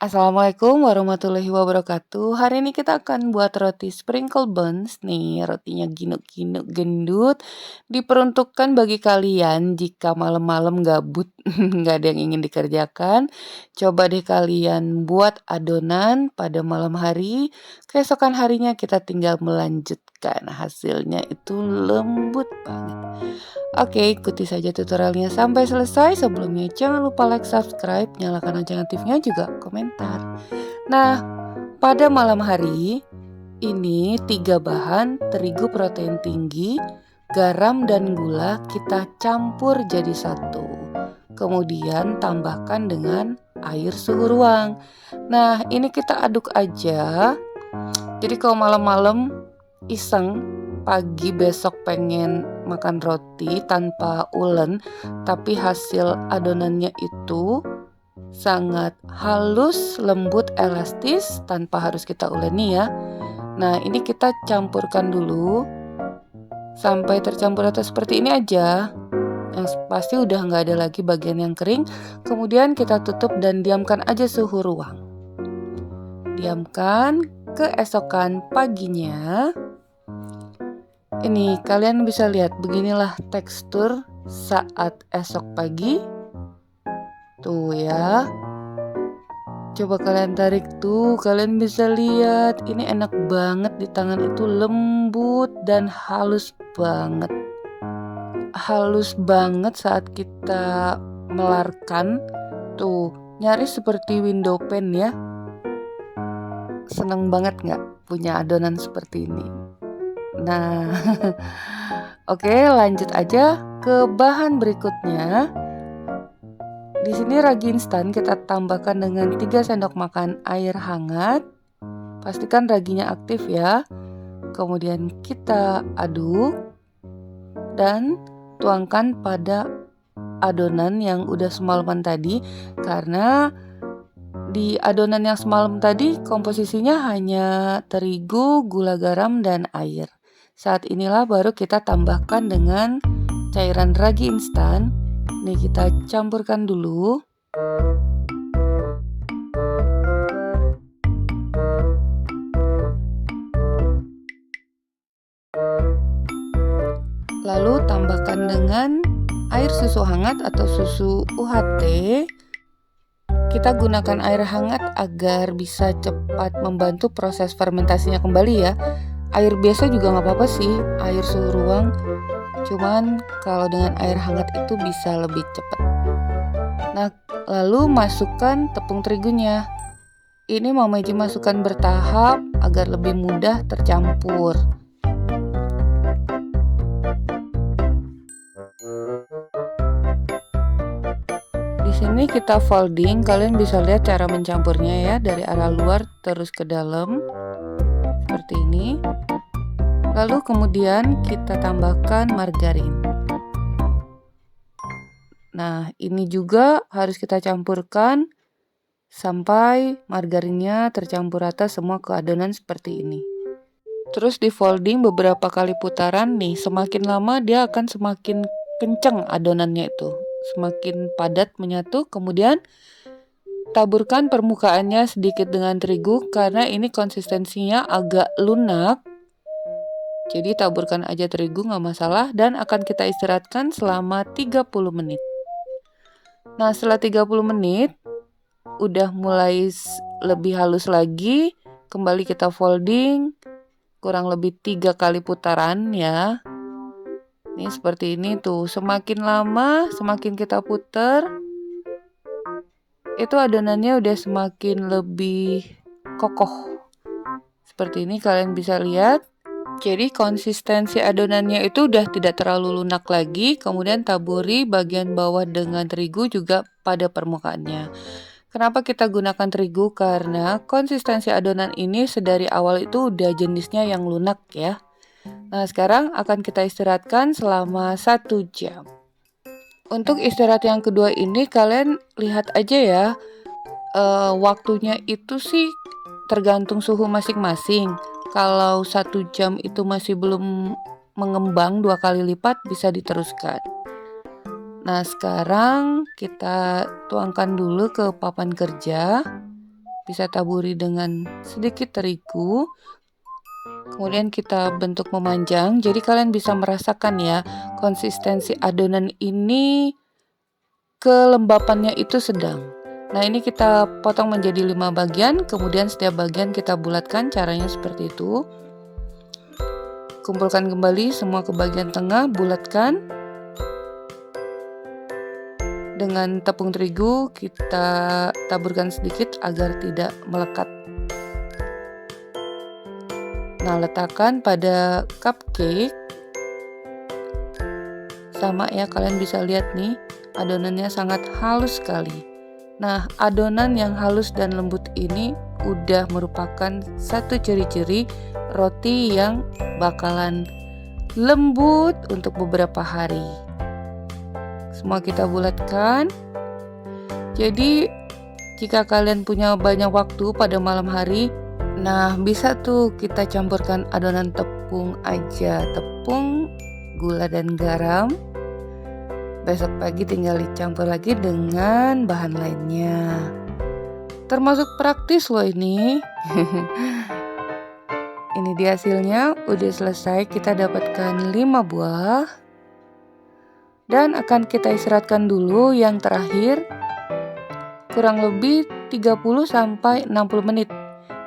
Assalamualaikum warahmatullahi wabarakatuh. Hari ini kita akan buat roti sprinkle buns nih. Rotinya ginuk-ginuk gendut. Diperuntukkan bagi kalian jika malam-malam gabut, nggak ada yang ingin dikerjakan. Coba deh kalian buat adonan pada malam hari. Keesokan harinya kita tinggal melanjutkan. Hasilnya itu lembut banget. Oke, ikuti saja tutorialnya sampai selesai. Sebelumnya jangan lupa like, subscribe, nyalakan lonceng aktifnya juga komentar. Nah, pada malam hari ini 3 bahan terigu protein tinggi, garam dan gula kita campur jadi satu. Kemudian tambahkan dengan air suhu ruang. Nah, ini kita aduk aja. Jadi kalau malam-malam iseng pagi besok pengen makan roti tanpa ulen, tapi hasil adonannya itu sangat halus, lembut, elastis tanpa harus kita uleni ya. Nah, ini kita campurkan dulu sampai tercampur rata seperti ini aja. Yang pasti udah nggak ada lagi bagian yang kering. Kemudian kita tutup dan diamkan aja suhu ruang. Diamkan, keesokan paginya. Ini kalian bisa lihat beginilah tekstur saat esok pagi. Tuh ya. Coba kalian tarik tuh, kalian bisa lihat ini enak banget di tangan, itu lembut dan halus banget. Halus banget saat kita melarkan. Tuh, nyaris seperti window pane ya. Seneng banget nggak punya adonan seperti ini? Nah, oke, lanjut aja ke bahan berikutnya. Di sini ragi instan kita tambahkan dengan 3 sendok makan air hangat. Pastikan raginya aktif ya. Kemudian kita aduk dan tuangkan pada adonan yang udah semalaman tadi, karena di adonan yang semalam tadi komposisinya hanya terigu, gula, garam, dan air. Saat inilah baru kita tambahkan dengan cairan ragi instan. Nih kita campurkan dulu. Lalu tambahkan dengan air susu hangat atau susu UHT. Kita gunakan air hangat agar bisa cepat membantu proses fermentasinya kembali ya. Air biasa juga nggak apa-apa sih, air suhu ruang. Cuman kalau dengan air hangat itu bisa lebih cepat. Nah, lalu masukkan tepung terigunya. Ini Mama Iji masukkan bertahap agar lebih mudah tercampur. Di sini kita folding, kalian bisa lihat cara mencampurnya ya, dari arah luar terus ke dalam. Seperti ini. Lalu kemudian kita tambahkan margarin. Nah, ini juga harus kita campurkan sampai margarinnya tercampur rata semua ke adonan seperti ini. Terus di folding beberapa kali putaran nih, semakin lama dia akan semakin kencang adonannya itu, semakin padat menyatu. Kemudian taburkan permukaannya sedikit dengan terigu karena ini konsistensinya agak lunak. Jadi taburkan aja terigu nggak masalah, dan akan kita istirahatkan selama 30 menit. Nah, setelah 30 menit udah mulai lebih halus lagi, kembali kita folding kurang lebih 3 kali putaran ya. Ini seperti ini tuh, semakin lama semakin kita putar itu adonannya udah semakin lebih kokoh. Seperti ini kalian bisa lihat. Jadi konsistensi adonannya itu udah tidak terlalu lunak lagi. Kemudian taburi bagian bawah dengan terigu juga pada permukaannya. Kenapa kita gunakan terigu? Karena konsistensi adonan ini sedari awal itu udah jenisnya yang lunak ya. Nah, sekarang akan kita istirahatkan selama 1 jam. Untuk istirahat yang kedua ini kalian lihat aja ya. Waktunya itu sih tergantung suhu masing-masing. Kalau 1 jam itu masih belum mengembang 2 kali lipat, bisa diteruskan. Nah, sekarang kita tuangkan dulu ke papan kerja. bisa taburi dengan sedikit terigu. Kemudian kita bentuk memanjang. Jadi kalian bisa merasakan ya, konsistensi adonan ini kelembapannya itu sedang. Nah, ini kita potong menjadi 5 bagian, kemudian setiap bagian kita bulatkan. Caranya seperti itu. Kumpulkan kembali semua ke bagian tengah, bulatkan. Dengan tepung terigu kita taburkan sedikit agar tidak melekat. Nah, letakkan pada cupcake. Sama ya, kalian bisa lihat nih, adonannya sangat halus sekali. Nah, adonan yang halus dan lembut ini udah merupakan satu ciri-ciri roti yang bakalan lembut untuk beberapa hari. Semua kita bulatkan. Jadi jika kalian punya banyak waktu pada malam hari, nah bisa tuh kita campurkan adonan tepung aja, tepung, gula dan garam. Besok pagi tinggal dicampur lagi dengan bahan lainnya. Termasuk praktis loh ini. Ini dia hasilnya, udah selesai. Kita dapatkan 5 buah. Dan akan kita istirahatkan dulu yang terakhir kurang lebih 30-60 menit.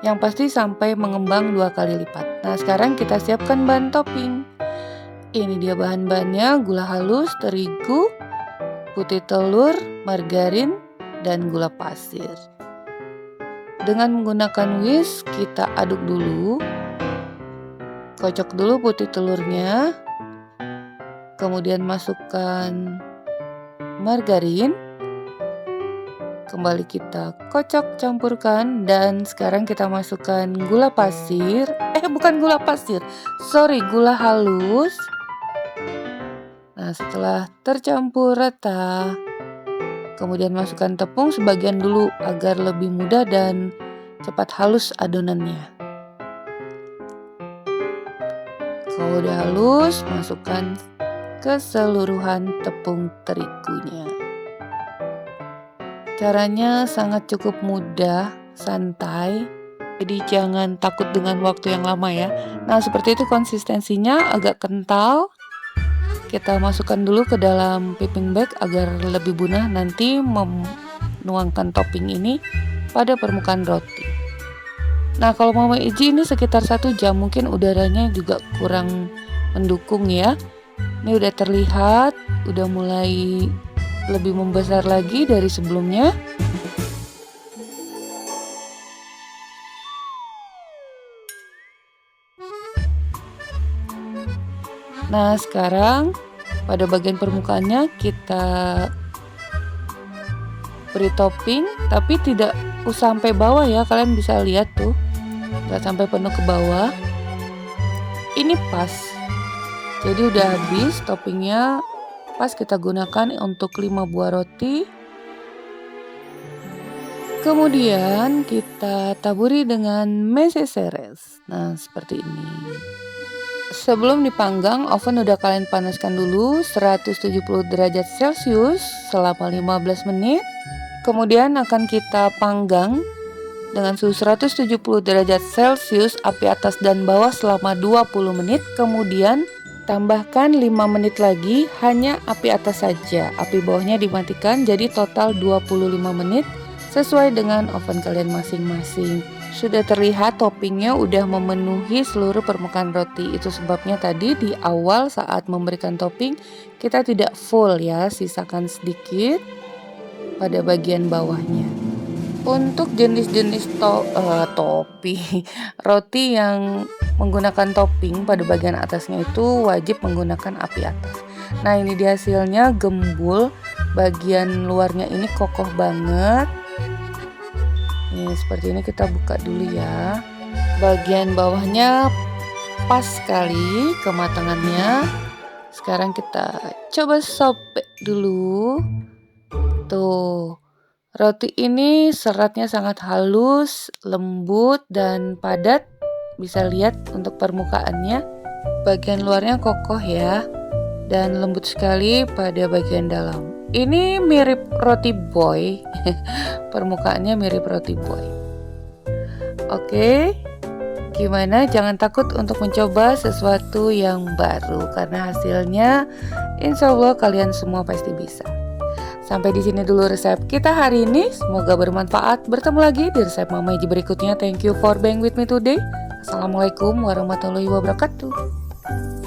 Yang pasti sampai mengembang 2 kali lipat. Nah, sekarang kita siapkan bahan topping. Ini dia bahan-bahannya, gula halus, terigu, putih telur, margarin, dan gula pasir. Dengan menggunakan whisk, kita aduk dulu. Kocok dulu putih telurnya. Kemudian masukkan margarin. Kembali kita kocok, campurkan. Dan sekarang kita masukkan gula pasir. Bukan gula pasir, gula halus. Nah, setelah tercampur rata, kemudian masukkan tepung sebagian dulu agar lebih mudah dan cepat halus adonannya. Kalau udah halus, masukkan keseluruhan tepung terigunya. Caranya sangat cukup mudah, santai. Jadi jangan takut dengan waktu yang lama ya. Nah, seperti itu konsistensinya agak kental. Kita masukkan dulu ke dalam piping bag agar lebih mudah nanti menuangkan topping ini pada permukaan roti. Nah, kalau Mama Iji ini sekitar 1 jam, mungkin udaranya juga kurang mendukung ya. Ini udah terlihat, udah mulai lebih membesar lagi dari sebelumnya. Nah, sekarang pada bagian permukaannya kita beri topping, tapi tidak usah sampai bawah ya. Kalian bisa lihat tuh, nggak sampai penuh ke bawah. Ini pas. Jadi udah habis toppingnya, pas kita gunakan untuk 5 buah roti. Kemudian kita taburi dengan meseseres. Nah, seperti ini. Sebelum dipanggang, oven udah kalian panaskan dulu 170 derajat Celcius selama 15 menit. Kemudian akan kita panggang dengan suhu 170 derajat Celcius api atas dan bawah selama 20 menit. Kemudian tambahkan 5 menit lagi hanya api atas saja. Api bawahnya dimatikan, jadi total 25 menit sesuai dengan oven kalian masing-masing. Sudah terlihat toppingnya udah memenuhi seluruh permukaan roti. Itu sebabnya tadi di awal saat memberikan topping kita tidak full ya, sisakan sedikit pada bagian bawahnya. Untuk jenis-jenis topping roti yang menggunakan topping pada bagian atasnya itu wajib menggunakan api atas. Nah, ini dia hasilnya, gembul. Bagian luarnya ini kokoh banget. Nih, seperti ini kita buka dulu ya. Bagian bawahnya pas sekali kematangannya. Sekarang kita coba sobek dulu. Tuh, roti ini seratnya sangat halus, lembut dan padat. Bisa lihat untuk permukaannya. Bagian luarnya kokoh ya, dan lembut sekali pada bagian dalam. Ini mirip roti boy. Permukaannya mirip roti boy. Oke, gimana? Jangan takut untuk mencoba sesuatu yang baru karena hasilnya insya Allah kalian semua pasti bisa. Sampai di sini dulu resep kita hari ini. Semoga bermanfaat. Bertemu lagi di resep Mama Eji berikutnya. Thank you for being with me today. Assalamualaikum warahmatullahi wabarakatuh.